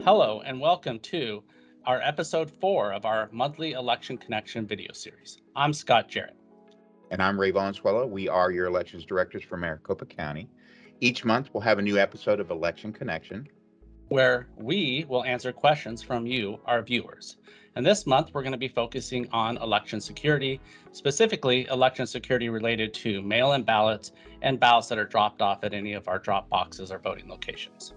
Hello, and welcome to our episode 4 of our monthly Election Connection video series. I'm Scott Jarett. And I'm Rey Valenzuela. We are your elections directors for Maricopa County. Each month, we'll have a new episode of Election Connection, where we will answer questions from you, our viewers. And this month, we're going to be focusing on election security, specifically election security related to mail-in ballots and ballots that are dropped off at any of our drop boxes or voting locations.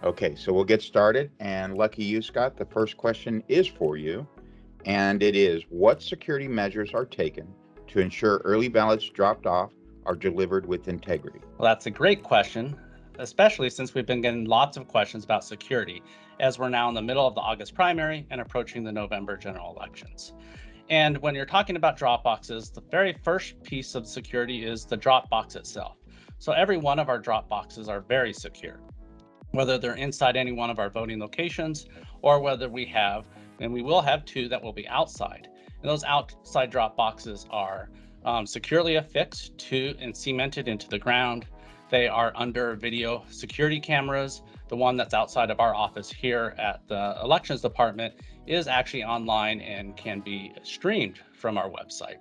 Okay, so we'll get started. And lucky you, Scott, the first question is for you. And it is, what security measures are taken to ensure early ballots dropped off are delivered with integrity? Well, that's a great question, especially since we've been getting lots of questions about security as we're now in the middle of the August primary and approaching the November general elections. And when you're talking about drop boxes, the very first piece of security is the drop box itself. So every one of our drop boxes are very secure, whether they're inside any one of our voting locations or whether we have, and we will have two that will be outside. And those outside drop boxes are securely affixed to and cemented into the ground. They are under video security cameras. The one that's outside of our office here at the Elections Department is actually online and can be streamed from our website.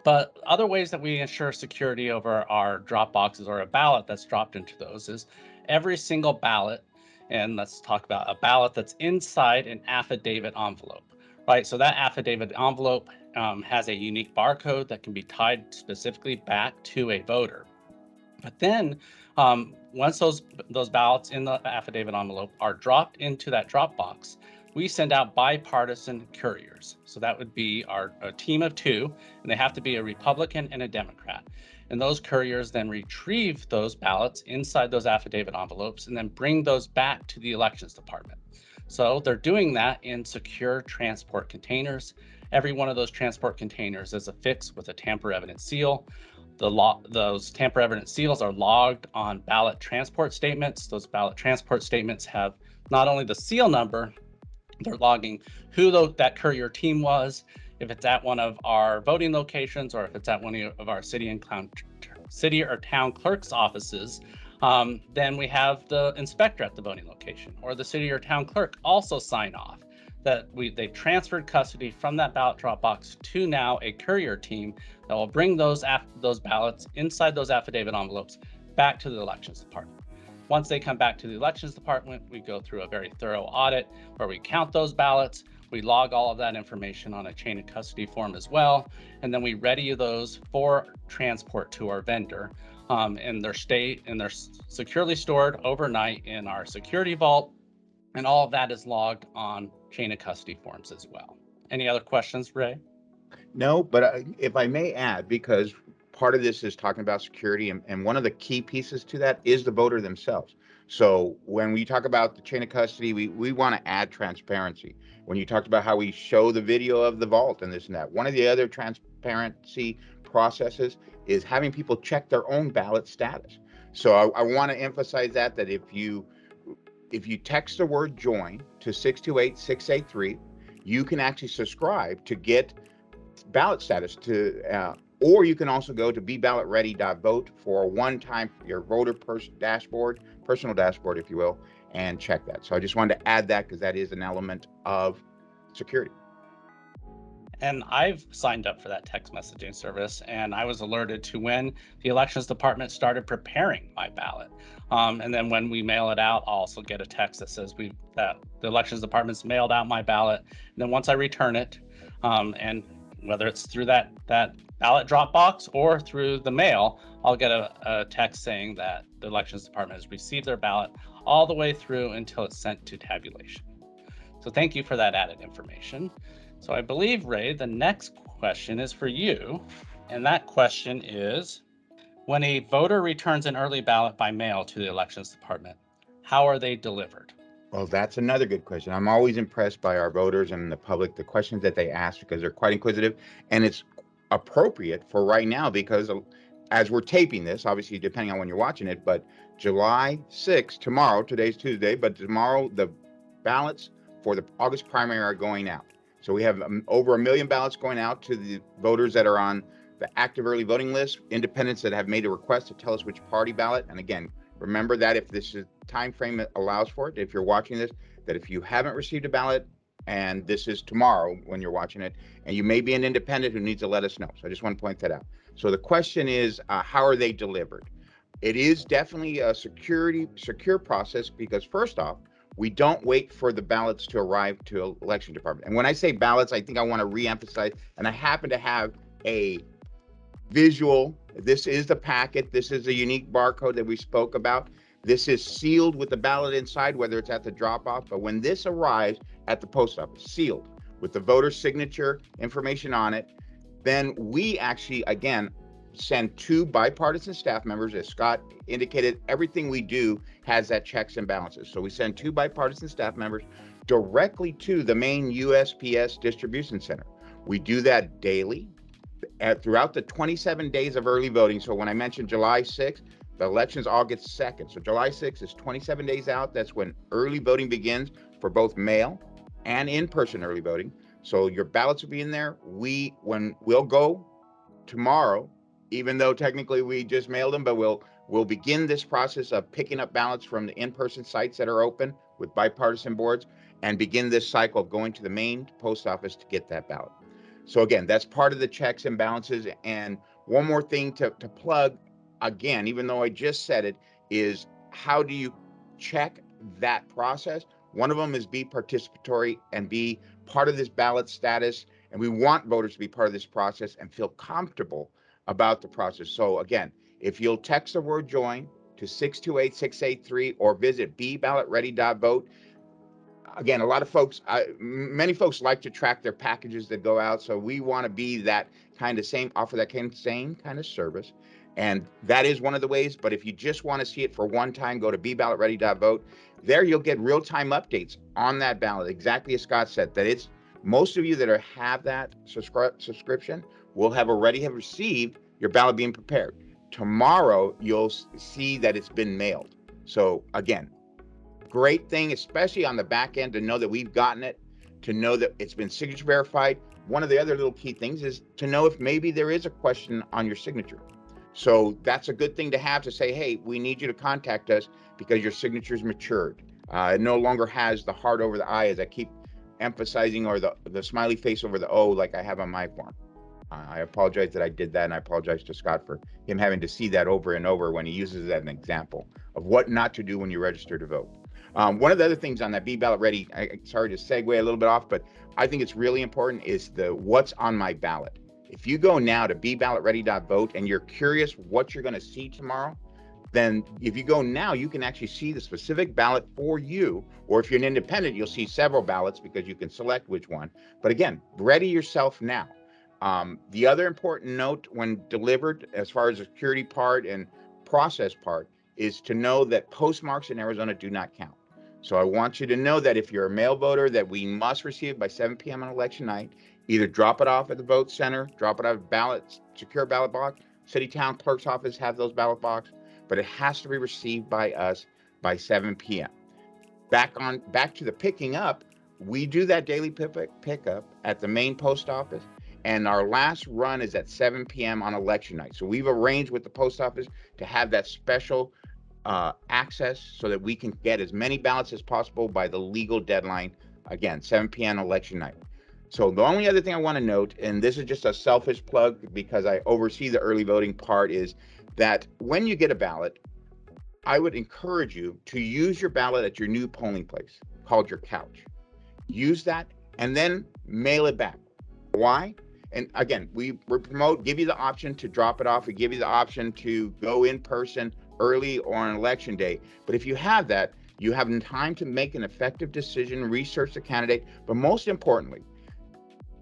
But other ways that we ensure security over our drop boxes or a ballot that's dropped into those is every single ballot, and let's talk about a ballot that's inside an affidavit envelope, right? So that affidavit envelope has a unique barcode that can be tied specifically back to a voter. But then once those ballots in the affidavit envelope are dropped into that drop box, we send out bipartisan couriers. So that would be a team of two, and they have to be a Republican and a Democrat. And those couriers then retrieve those ballots inside those affidavit envelopes and then bring those back to the Elections Department. So they're doing that in secure transport containers. Every one of those transport containers is affixed with a tamper evidence seal. Those tamper evidence seals are logged on ballot transport statements. Those ballot transport statements have not only the seal number, they're logging who that courier team was, if it's at one of our voting locations or if it's at one of our city or town clerk's offices. Then we have the inspector at the voting location or the city or town clerk also sign off that they transferred custody from that ballot drop box to now a courier team that will bring those ballots inside those affidavit envelopes back to the Elections Department. Once they come back to the Elections Department, we go through a very thorough audit where we count those ballots, we log all of that information on a chain of custody form as well, and then we ready those for transport to our vendor. And they're securely stored overnight in our security vault, and all of that is logged on chain of custody forms as well. Any other questions, Ray? No, but if I may add, because part of this is talking about security, and one of the key pieces to that is the voter themselves. So when we talk about the chain of custody, we want to add transparency. When you talked about how we show the video of the vault and this and that, one of the other transparency processes is having people check their own ballot status. So I want to emphasize that if you text the word join to 628-683, you can actually subscribe to get ballot status or you can also go to beBallotReady.vote for a one-time your voter personal dashboard, if you will, and check that. So I just wanted to add that because that is an element of security. And I've signed up for that text messaging service, and I was alerted to when the Elections Department started preparing my ballot. And then when we mail it out, I'll also get a text that says that the Elections Department's mailed out my ballot. And then once I return it, and whether it's through that ballot drop box or through the mail, I'll get a text saying that the Elections Department has received their ballot all the way through until it's sent to tabulation. So thank you for that added information. So I believe, Ray, the next question is for you. And that question is, when a voter returns an early ballot by mail to the Elections Department, how are they delivered? Well, that's another good question. I'm always impressed by our voters and the public, the questions that they ask, because they're quite inquisitive. And it's appropriate for right now because as we're taping this, obviously depending on when you're watching it, but July 6th, tomorrow, today's Tuesday, but tomorrow the ballots for the August primary are going out. So we have over 1 million ballots going out to the voters that are on the active early voting list, independents that have made a request to tell us which party ballot. And again, Remember that if this is time frame that allows for it, if you're watching this, that if you haven't received a ballot, and this is tomorrow when you're watching it, and you may be an independent who needs to let us know. So I just want to point that out. So the question is, how are they delivered? It is definitely a secure process, because first off, we don't wait for the ballots to arrive to election department. And when I say ballots, I think I want to reemphasize, and I happen to have a visual. This is the packet. This is a unique barcode that we spoke about. This is sealed with the ballot inside, whether it's at the drop off. But when this arrives at the post office, sealed with the voter signature information on it, then we actually, again, send 2 bipartisan staff members. As Scott indicated, everything we do has that checks and balances. So we send 2 bipartisan staff members directly to the main USPS distribution center. We do that daily throughout the 27 days of early voting. So when I mentioned July 6th, the election's August 2nd. So July 6th is 27 days out. That's when early voting begins for both mail and in-person early voting. So your ballots will be in there. We'll go tomorrow, even though technically we just mailed them, but we'll begin this process of picking up ballots from the in-person sites that are open with bipartisan boards, and begin this cycle of going to the main post office to get that ballot. So again, that's part of the checks and balances. And one more thing to plug, again, even though I just said it, is how do you check that process? One of them is be participatory and be part of this ballot status. And we want voters to be part of this process and feel comfortable about the process. So again, if you'll text the word join to 628-683 or visit bballotready.vote. Again, many folks like to track their packages that go out. So we want to be that offer that same kind of service. And that is one of the ways. But if you just want to see it for one time, go to bballotready.vote. There you'll get real-time updates on that ballot. Exactly as Scott said, that most of you that have that subscription will have received your ballot being prepared. Tomorrow, you'll see that it's been mailed. So again, great thing, especially on the back end, to know that we've gotten it, to know that it's been signature verified. One of the other little key things is to know if maybe there is a question on your signature. So that's a good thing to have, to say, hey, we need you to contact us because your signature's matured. It no longer has the heart over the I, as I keep emphasizing, or the smiley face over the O, like I have on my form. I apologize that I did that, and I apologize to Scott for him having to see that over and over when he uses that as an example of what not to do when you register to vote. One of the other things on that Be Ballot Ready, sorry to segue a little bit off, but I think it's really important, is the what's on my ballot. If you go now to bballotready.vote and you're curious what you're going to see tomorrow, then if you go now, you can actually see the specific ballot for you. Or if you're an independent, you'll see several ballots because you can select which one. But again, ready yourself now. The other important note when delivered, as far as the security part and process part, is to know that postmarks in Arizona do not count. So I want you to know that if you're a mail voter, that we must receive by 7 p.m. on election night. Either drop it off at the vote center, drop it off at secure ballot box. City town clerk's office have those ballot boxes, but it has to be received by us by 7 p.m. Back to the picking up, we do that daily pickup at the main post office, and our last run is at 7 p.m. on election night. So we've arranged with the post office to have that special access so that we can get as many ballots as possible by the legal deadline, again, 7 p.m. election night. So the only other thing I want to note, and this is just a selfish plug because I oversee the early voting part, is that when you get a ballot, I would encourage you to use your ballot at your new polling place called your couch. Use that and then mail it back. Why? And again, we give you the option to drop it off. We give you the option to go in person early or on election day. But if you have that, you have time to make an effective decision, research the candidate, but most importantly,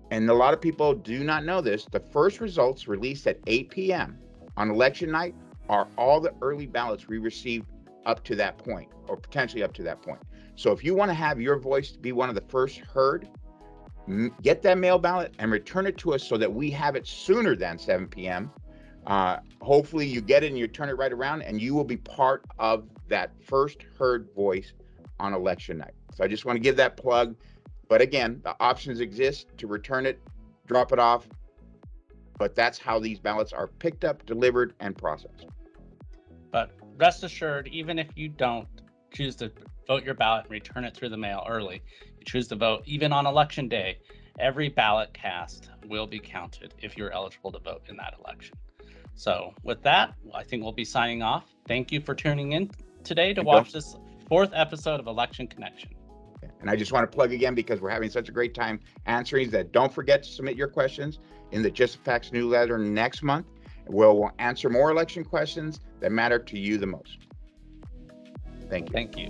and a lot of people do not know this, the first results released at 8 p.m. on election night are all the early ballots we received up to that point, or potentially up to that point. So if you want to have your voice be one of the first heard, get that mail ballot and return it to us so that we have it sooner than 7 p.m. Hopefully you get it and you turn it right around, and you will be part of that first heard voice on election night. So I just want to give that plug. But again, the options exist to return it, drop it off. But that's how these ballots are picked up, delivered, and processed. But rest assured, even if you don't choose to vote your ballot and return it through the mail early, you choose to vote even on election day, every ballot cast will be counted if you're eligible to vote in that election. So with that, I think we'll be signing off. Thank you for tuning in today to watch this 4th episode of Election Connection. And I just want to plug again, because we're having such a great time answering, that don't forget to submit your questions in the Just Facts newsletter next month. We'll answer more election questions that matter to you the most. Thank you. Thank you.